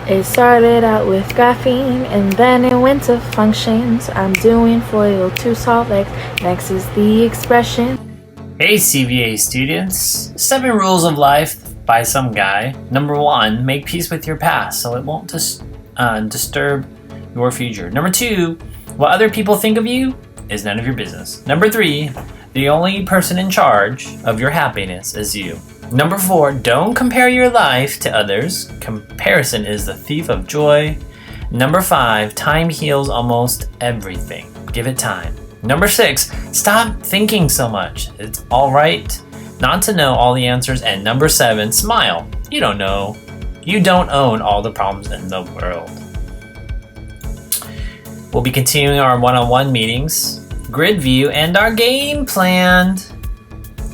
It started out with graphene and then it went to functions. I'm doing FOIL to solve X. Next is the expression. Hey CVA students, 7 rules of life by some guy. Number 1, make peace with your past so it won't disturb your future. Number 2, what other people think of you is none of your business. Number 3, the only person in charge of your happiness is you. Number 4, don't compare your life to others. Comparison is the thief of joy. Number 5, time heals almost everything. Give it time. Number 6, stop thinking so much. It's all right not to know all the answers. And number 7, smile. You don't know. You don't own all the problems in the world. We'll be continuing our one-on-one meetings, grid view, and our game plan.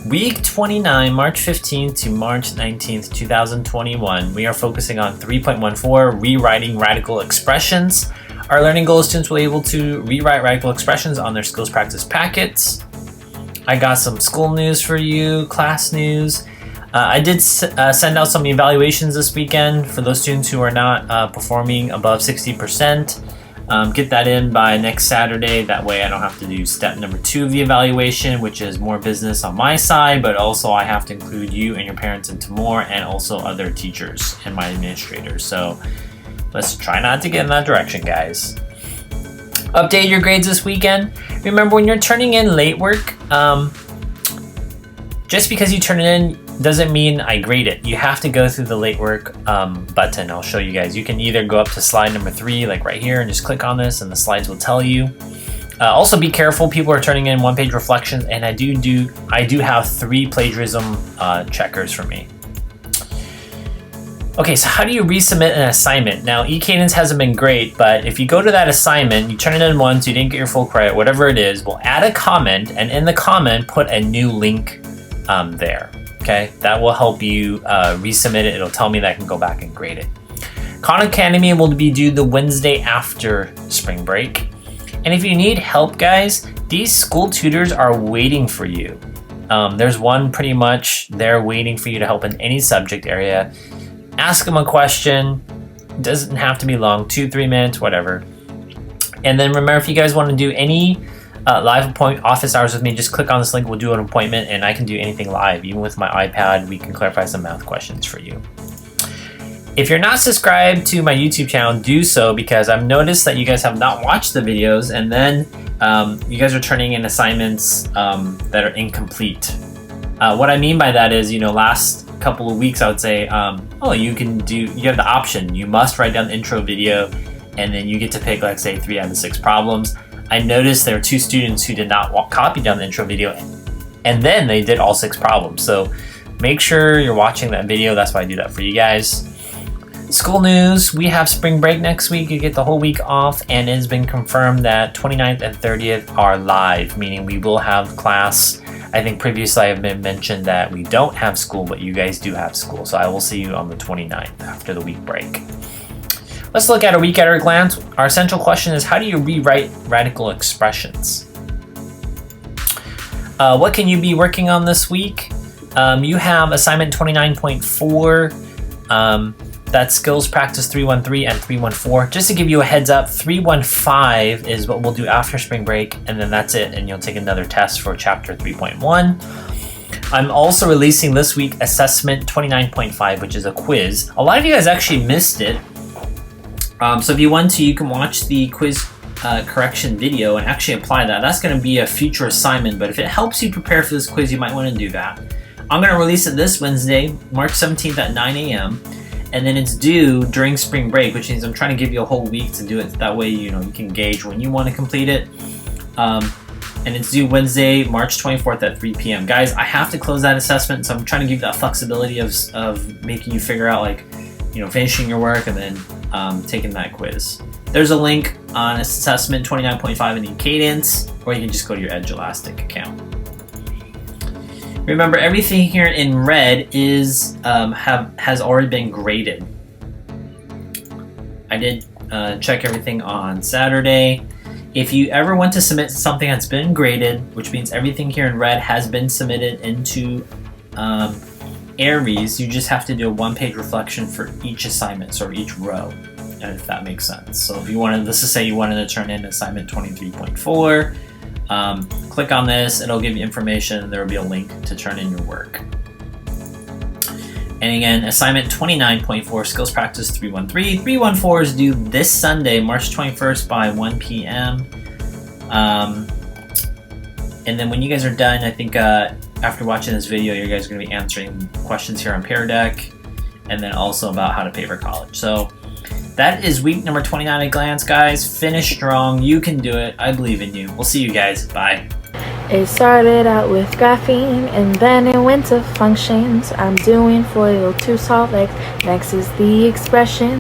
Week 29, March 15th to March 19th, 2021. We are focusing on 3.14, rewriting radical expressions. Our learning goal is students will be able to rewrite radical expressions on their skills practice packets. I got some school news for you, class news. I did send out some evaluations this weekend for those students who are not performing above 60%. Get that in by next Saturday. That way I don't have to do step number 2 of the evaluation, which is more business on my side, but also I have to include you and your parents into more, and also other teachers and my administrators. So let's try not to get in that direction, guys. Update your grades this weekend. Remember, when you're turning in late work, just because you turn it in doesn't mean I grade it. You have to go through the late work button. I'll show you guys. You can either go up to slide number 3, like right here, and just click on this and the slides will tell you. Also be careful, people are turning in 1-page reflections, and I do have 3 plagiarism checkers for me. Okay, so how do you resubmit an assignment? Now, eCadence hasn't been great, but if you go to that assignment, you turn it in once, you didn't get your full credit, whatever it is, we'll add a comment, and in the comment, put a new link there. Okay, that will help you resubmit it. It'll tell me that I can go back and grade it. Khan Academy will be due the Wednesday after spring break. And if you need help, guys, these school tutors are waiting for you. There's one pretty much there waiting for you to help in any subject area. Ask them a question. It doesn't have to be long, 2-3 minutes, whatever. And then remember, if you guys want to do any live office hours with me, just click on this link. We'll do an appointment, and I can do anything live. Even with my iPad, we can clarify some math questions for you. If you're not subscribed to my YouTube channel, do so, because I've noticed that you guys have not watched the videos, and then you guys are turning in assignments that are incomplete. What I mean by that is, last couple of weeks I would say, you have the option. You must write down the intro video, and then you get to pick, like, say, 3 out of 6 problems. I noticed there were 2 students who did not copy down the intro video, and then they did all 6 problems. So make sure you're watching that video. That's why I do that for you guys. School news, we have spring break next week. You get the whole week off, and it has been confirmed that 29th and 30th are live, meaning we will have class. I think previously I have been mentioned that we don't have school, but you guys do have school. So I will see you on the 29th after the week break. Let's look at a week at a glance. Our central question is, how do you rewrite radical expressions? What can you be working on this week? You have assignment 29.4. That's skills practice 313 and 314. Just to give you a heads up, 315 is what we'll do after spring break, and then that's it, and you'll take another test for chapter 3.1. I'm also releasing this week assessment 29.5, which is a quiz. A lot of you guys actually missed it. So if you want to, you can watch the quiz correction video and actually apply that. That's going to be a future assignment, but if it helps you prepare for this quiz, you might want to do that. I'm going to release it this Wednesday, March 17th at 9 a.m. And then it's due during spring break, which means I'm trying to give you a whole week to do it. That way, you can gauge when you want to complete it. And it's due Wednesday, March 24th at 3 p.m. Guys, I have to close that assessment, so I'm trying to give you that flexibility of making you figure out, finishing your work and then taking that quiz. There's a link on assessment 29.5 in eCadence, or you can just go to your Edge Elastic account. Remember, everything here in red has already been graded. I did check everything on Saturday. If you ever want to submit something that's been graded, which means everything here in red has been submitted into Aries, you just have to do a one-page reflection for each assignment, so each row, and if that makes sense. So if you wanted, let's just say you wanted to turn in assignment 23.4, click on this, it'll give you information, and there will be a link to turn in your work. And again, assignment 29.4, skills practice 313. 314 is due this Sunday, March 21st by 1 p.m. And then when you guys are done, I think after watching this video, you guys are going to be answering questions here on Pear Deck, and then also about how to pay for college. So that is week number 29 at glance, guys. Finish strong. You can do it. I believe in you. We'll see you guys. Bye. It started out with graphene and then it went to functions. I'm doing foil to solve X. Next is the expression.